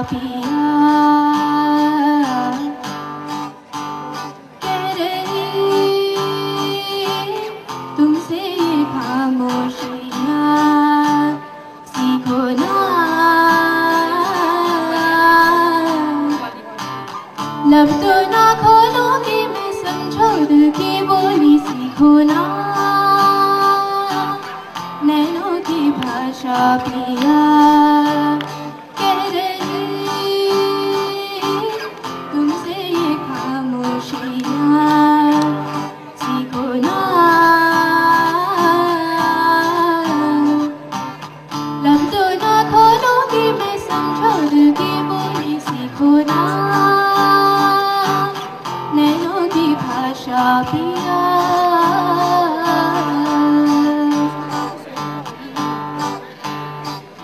पिया कह रही तुमसे ये खामोशियाँ सीखो ना लब तो ना खोलोगे मैं समझो दिल की बोली सीखो ना नैनों की भाषा पिया कह रही तुमसे ये खामोशियाँ सीखो ना लब तो ना खोलोगे मैं समझो दिल की बोली सीखो ना नैनों की भाषा पिया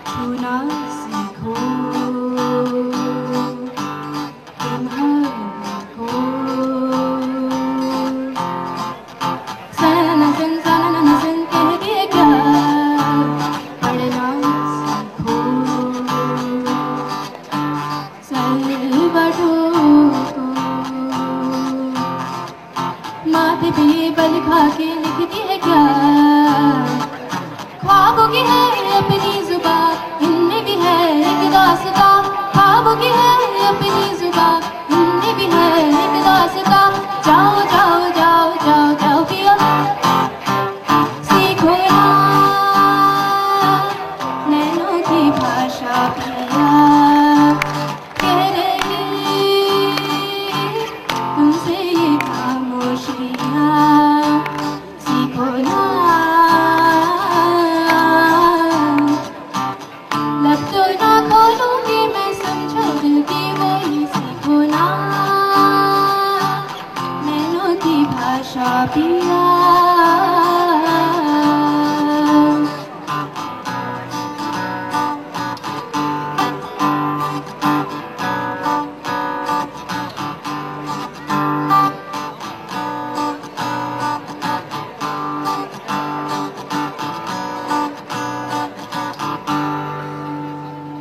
छूना सीखो तुम हो सनन सन कह दिए क्या पढ़ना सीखो सलवटो माथे पे ये बल खा के लिख दिए क्या ख्वाबों की है अपनी जुबान इनमें भी है एक दास्तां ख्वाबों की है अपनी जुबान इनमें भी है एक दास्तां जाओ जाओ जाओ जाओ जाओ पिया सीखो ना नैनों की भाषा पिया कह रही तुमसे ये खामोशियाँ सीखो ना लब तो ना खोलूंगी मैं समझो दिल की बोली सीखो ना नैनों की भाषा पिया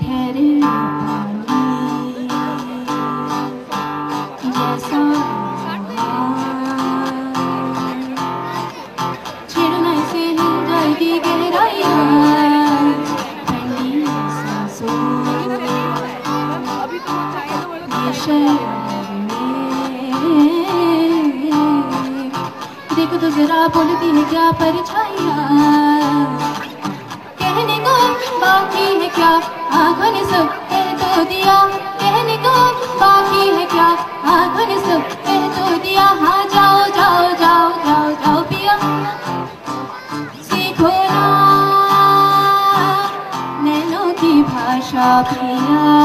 ठहरे पानी जैसा छिड़ने से हिल जाएगी गहराइयाँ ठंडी सांसों ये शहर में देखो तो जरा बोलती है क्या परछाइयाँ कहने को बाकी है क्या आँखों ने सब कह तो दिया कहने को बाकी है क्या आँखों ने सब कह तो दिया हाँ जाओ जाओ जाओ जाओ जाओ पिया सीखो ना नैनों की भाषा पिया